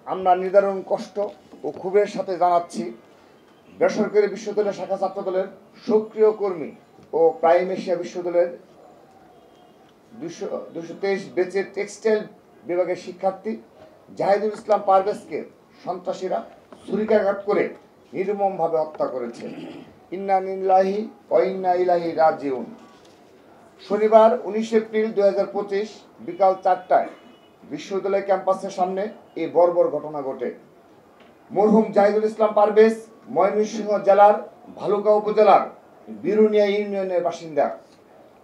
আমরা নিদারুণ কষ্ট ও ক্ষোভের সাথে জানাচ্ছি বেসরকারি বিশ্ববিদ্যালয় শাখা ছাত্রদলের সক্রিয় কর্মী ও প্রাইম এশিয়া বিশ্ববিদ্যালয়ের 223 ব্যাচের টেক্সটাইল বিভাগের শিক্ষার্থী জাহিদুল ইসলাম পারভেজকে সন্ত্রাসীরা ছুরিকাঘাত করে নির্মমভাবে হত্যা করেছে। ইন্না লিল্লাহি ওয়া ইন্না ইলাইহি রাজিউন। শনিবার 19 এপ্রিল 2025 বিকাল 4টায় বিশ্ববিদ্যালয় ক্যাম্পাসের সামনে এই বর্বর ঘটনা ঘটে। মরহুম জাহিদুল ইসলাম পারভেজ ময়মনসিংহ জেলার ভালুকা উপজেলার বিরুনিয়া ইউনিয়নের বাসিন্দা।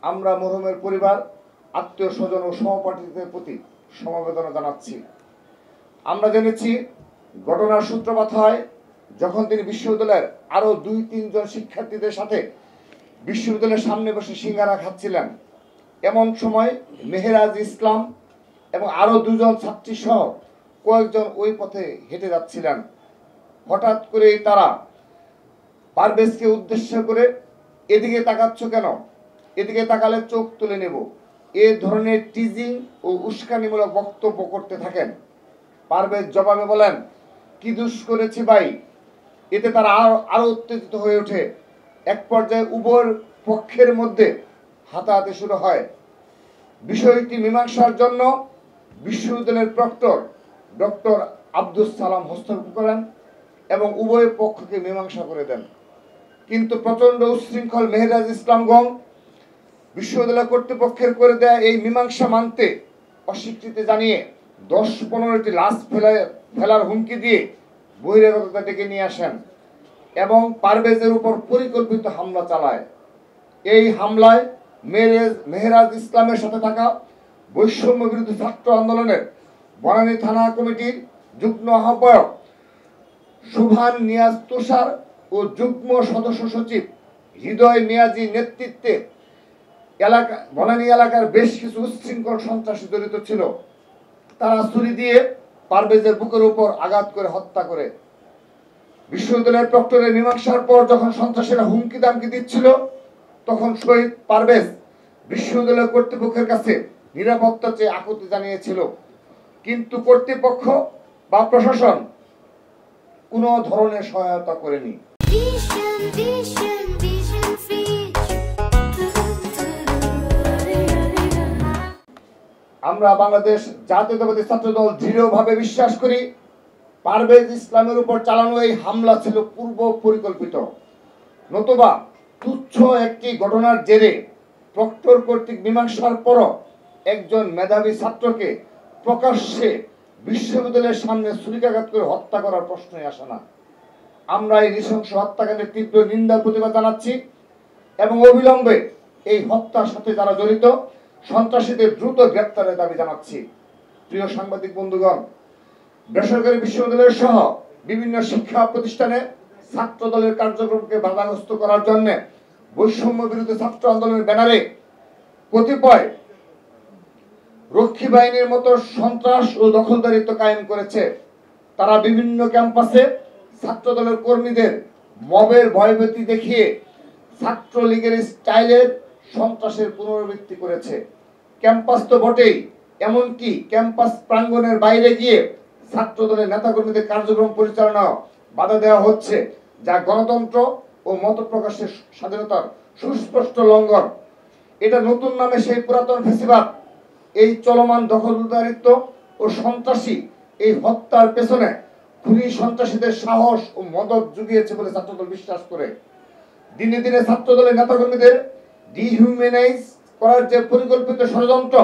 আমরা মরহুমের পরিবার, আত্মীয় স্বজন ও সহপাঠীদের প্রতি সমবেদনা জানাচ্ছি। আমরা জেনেছি ঘটনার সূত্রপাত হয় যখন তিনি বিশ্ববিদ্যালয়ের আরও 2-3 জন শিক্ষার্থীদের সাথে বিশ্ববিদ্যালয়ের সামনে বসে সিঙ্গারা খাচ্ছিলেন। এমন সময় মেহেরাজ ইসলাম এবং আরও 2 জন ছাত্রী সহ কয়েকজন ওই পথে হেঁটে যাচ্ছিলেন। হঠাৎ করে তারা পারভেজকে উদ্দেশ্য করে, এদিকে তাকাচ্ছ কেন, এদিকে তাকালে চোখ তুলে নেব, এ ধরনের টিজিং ও উস্কানিমূলক বক্তব্য করতে থাকেন। পারভেজ জবাবে বলেন, কি দোষ করেছি ভাই। এতে তারা আরো উত্তেজিত হয়ে ওঠে। এক পর্যায়ে উভয় পক্ষের মধ্যে হাতাহাতি শুরু হয়। বিষয়টি মীমাংসার জন্য বিশ্ববিদ্যালয়ের প্রক্টর ডক্টর আব্দুস সালাম হস্তক্ষেপ করেন এবং উভয় পক্ষকে মীমাংসা করে দেন। কিন্তু প্রচণ্ড উচ্ছৃঙ্খল মেহেরাজ ইসলামগণ বিশ্ববিদ্যালয় কর্তৃপক্ষের করে দেয়া এই মীমাংসা মানতে অস্বীকৃতি জানিয়ে 10-15টি লাশ ফেলার হুমকি দিয়ে বহিরাগততা ডেকে নিয়ে আসেন এবং পারভেজের উপর পরিকল্পিত হামলা চালায়। এই হামলায় মেহেরাজ ইসলামের সাথে থাকা বৈষম্য বিরোধী ছাত্র আন্দোলনের বনানী থানা কমিটির যুগ্ম আহ্বায়ক সুভান নিয়াজ তুষার ও যুগ্ম সদস্য সচিব হৃদয় নিয়াজি নেতৃত্বে বনানী এলাকার বেশ কিছু উচ্ছৃঙ্খল সন্ত্রাসী জড়িত ছিল। তারা ছুরি দিয়ে পারভেজের বুকের উপর আঘাত করে হত্যা করে। বিশ্ববিদ্যালয়ের প্রক্টরের মীমাংসার পর যখন সন্ত্রাসীরা হুমকি দামকি দিচ্ছিল, তখন শহীদ পারভেজ বিশ্ববিদ্যালয় কর্তৃপক্ষের কাছে নিরাপত্তা চেয়ে আকুতি জানিয়েছিল। কিন্তু কর্তৃপক্ষ বা প্রশাসন কোনো ধরনের সহায়তা করেনি। আমরা বাংলাদেশ জাতীয়তাবাদী ছাত্রদল দৃঢ়ভাবে বিশ্বাস করি, পারভেজ ইসলামের উপর চালানো এই হামলা ছিল পূর্ব পরিকল্পিত, নতুবা তুচ্ছ একটি ঘটনার জেরে প্রক্টর কর্তৃক মীমাংসার পরও একজন মেধাবী ছাত্রকে প্রকাশ্যে বিশ্ববিদ্যালয়ের সামনে ছুরিকাঘাত করে হত্যা করার প্রশ্নই আসে না। আমরা এই নৃশংস হত্যাকাণ্ডের তীব্র নিন্দার প্রতিবাদ জানাচ্ছি এবং অবিলম্বে এই হত্যার সাথে যারা জড়িত সন্ত্রাসীদের দ্রুত গ্রেপ্তারের দাবি জানাচ্ছি। প্রিয় সাংবাদিক বন্ধুগণ, বেসরকারি বিশ্ববিদ্যালয় সহ বিভিন্ন শিক্ষা প্রতিষ্ঠানে ছাত্র দলের কার্যক্রমকে বাধাগ্রস্ত করার জন্য বৈষম্য বিরোধী ছাত্র আন্দোলনের ব্যানারে কতিপয় রক্ষী বাহিনীর মতো সন্ত্রাস ও দখলদারিত্ব কায়েম করেছে। তারা বিভিন্ন ক্যাম্পাসে ছাত্র দলের কর্মীদের মবের ভয়ভীতি দেখিয়ে ছাত্রলীগের স্টাইলের সন্ত্রাসের পুনরাবৃত্তি করেছে। ক্যাম্পাস তো বটেই, এমনকি ক্যাম্পাস প্রাঙ্গণের বাইরে গিয়ে ছাত্র দলের নেতাকর্মীদের কার্যক্রম পরিচালনা বাধা দেওয়া হচ্ছে, যা গণতন্ত্র ও মত প্রকাশের স্বাধীনতার সুস্পষ্ট লঙ্ঘন। এটা নতুন নামে সেই পুরাতন ফ্যাসিবাদ। এই চলমান দখলদারিত্ব ও সন্ত্রাসী এই হত্যার পেছনে খুনি সন্ত্রাসীদের সাহস ও মদত জুগিয়েছে বলে ছাত্রদল বিশ্বাস করে। দিনে দিনে ছাত্রদলের নেতাকর্মীদের ডিহিউম্যানাইজ করার যে পরিকল্পিত ষড়যন্ত্র,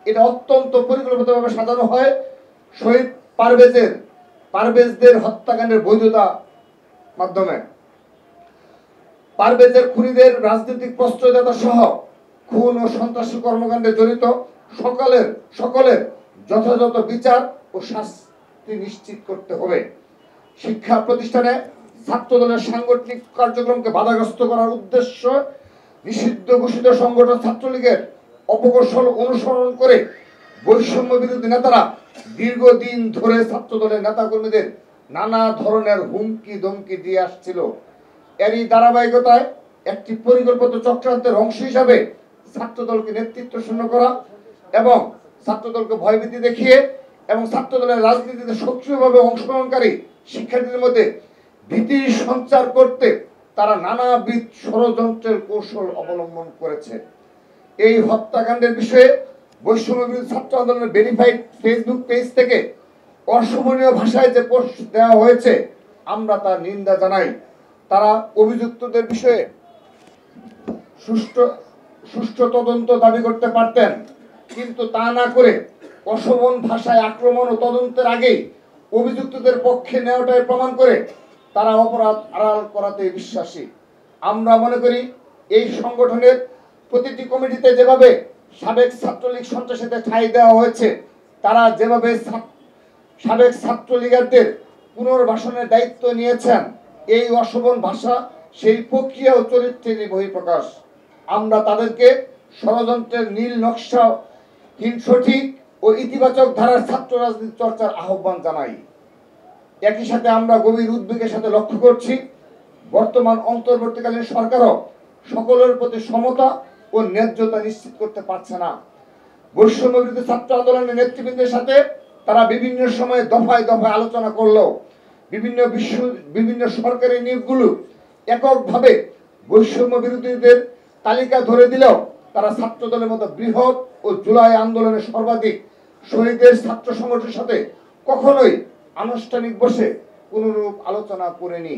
এটা অত্যন্ত পরিকল্পিতভাবে সাজানো হয় শহীদ পারভেজদের হত্যাকাণ্ডের বৈধতা মাধ্যমে। পারভেজের খুনিদের রাজনৈতিক প্রশ্রয়দাতা সহ খুন ও সন্ত্রাসী কর্মকাণ্ডে জড়িত সকলের যথাযথ বিচার ও শাস্তি নিশ্চিত করতে হবে। শিক্ষা প্রতিষ্ঠানে ছাত্রদলের সাংগঠনিক কার্যক্রমকে বাধাগ্রস্ত করার উদ্দেশ্য নিষিদ্ধ ঘোষিত সংগঠন ছাত্রলীগের অপকৌশল অনুসরণ করে বৈষম্য বিরোধী নেতারা দীর্ঘদিন ধরে ছাত্রদলের নেতাকর্মীদের নানা ধরনের হুমকি ধমকি দিয়ে আসছিল। এরই ধারাবাহিকতায় একটি পরিকল্পিত চক্রান্তের অংশ হিসাবে ছাত্রদলকে নেতৃত্ব শূন্য করা এবং ছাত্রদলকে ভয়ভীতি দেখিয়ে এবং ছাত্রদলের রাজনীতিতে সক্রিয়ভাবে অংশগ্রহণকারী শিক্ষার্থীদের মধ্যে ভীতির সঞ্চার করতে তারা নানাবিধ ষড়যন্ত্রের কৌশল অবলম্বন করেছে। এই হত্যাকাণ্ডের বিষয়ে বৈষম্য বিরোধী ছাত্র আন্দোলনের ভেরিফাইড ফেসবুক পেজ থেকে অশোভনীয় ভাষায় যে পোস্ট দেওয়া হয়েছে আমরা তার নিন্দা জানাই। তারা অভিযুক্তদের বিষয়ে সুষ্ঠু তদন্ত দাবি করতে পারতেন, কিন্তু তা না করে অশোভন ভাষায় আক্রমণ ও তদন্তের আগেই অভিযুক্তদের পক্ষে নেওয়াটাই প্রমাণ করে তারা অপরাধ আড়াল করাতে বিশ্বাসী। আমরা মনে করি এই সংগঠনের প্রতিটি কমিটিতে যেভাবে সাবেক ছাত্রলীগ সন্ত্রাসীদের ঠাঁই দেওয়া হয়েছে, তারা যেভাবে সাবেক ছাত্রলীগারদের পুনর্বাসনের দায়িত্ব নিয়েছেন, এই অশোভন ভাষা সেই প্রক্রিয়া ও চরিত্রের বহিঃপ্রকাশ। আমরা তাদেরকে ষড়যন্ত্রের নীল নকশা সঠিক ও ইতিবাচক ধারার ছাত্র রাজনীতি চর্চার আহ্বান জানাই। একই সাথে আমরা গভীর উদ্বেগের সাথে লক্ষ্য করছি বর্তমান অন্তর্বর্তীকালীন সরকারও সকলের প্রতি সমতা ও ন্যায্যতা নিশ্চিত করতে পারছে না। বৈষম্য বিরোধী ছাত্র আন্দোলনের নেতৃবৃন্দের সাথে তারা বিভিন্ন সময়ে দফায় দফায় আলোচনা করলেও বিভিন্ন সরকারি নিয়োগগুলো এককভাবে বৈষম্য বিরোধীদের তালিকা ধরে দিলেও তারা ছাত্র দলের মতো বৃহৎ ও জুলাই আন্দোলনের সর্বাধিক শহীদের ছাত্র সংগঠনের সাথে কখনোই আনুষ্ঠানিক বসে কোনরূপ আলোচনা করেনি।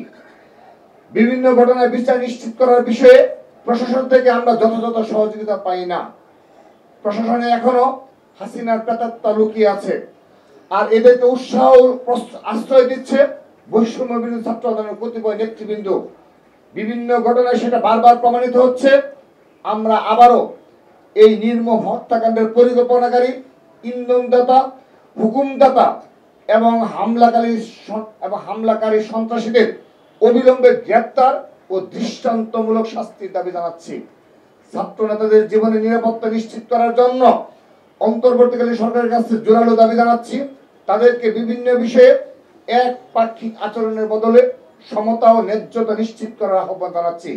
বিভিন্ন ঘটনার বিচার নিশ্চিত করার বিষয়ে প্রশাসন থেকে আমরা যথাযথ সহযোগিতা পাই না। প্রশাসনে এখনো হাসিনার প্রেতাত্মা লুকিয়ে আছে, আর এদেরকে উৎসাহ আশ্রয় দিচ্ছে বৈষম্য বিরোধী ছাত্র আন্দোলনের কতিপয় নেতৃবৃন্দ। বিভিন্ন ঘটনায় সেটা বারবার প্রমাণিত হচ্ছে। আমরা আবারও এই নির্মম হত্যাকাণ্ডের পরিকল্পনাকারী, ইন্ধনদাতা, হুকুমদাতা এবং হামলাকারী সন্ত্রাসীদের অবিলম্বে গ্রেপ্তার ও দৃষ্টান্তমূলক শাস্তির দাবি জানাচ্ছি। ছাত্র নেতাদের জীবনে নিরাপত্তা নিশ্চিত করার জন্য অন্তর্বর্তীকালীন সরকারের কাছে জোরালো দাবি জানাচ্ছি। তাদেরকে বিভিন্ন বিষয়ে একপাক্ষিক আচরণের বদলে সমতা ও ন্যায্যতা নিশ্চিত করার আহ্বান জানাচ্ছি।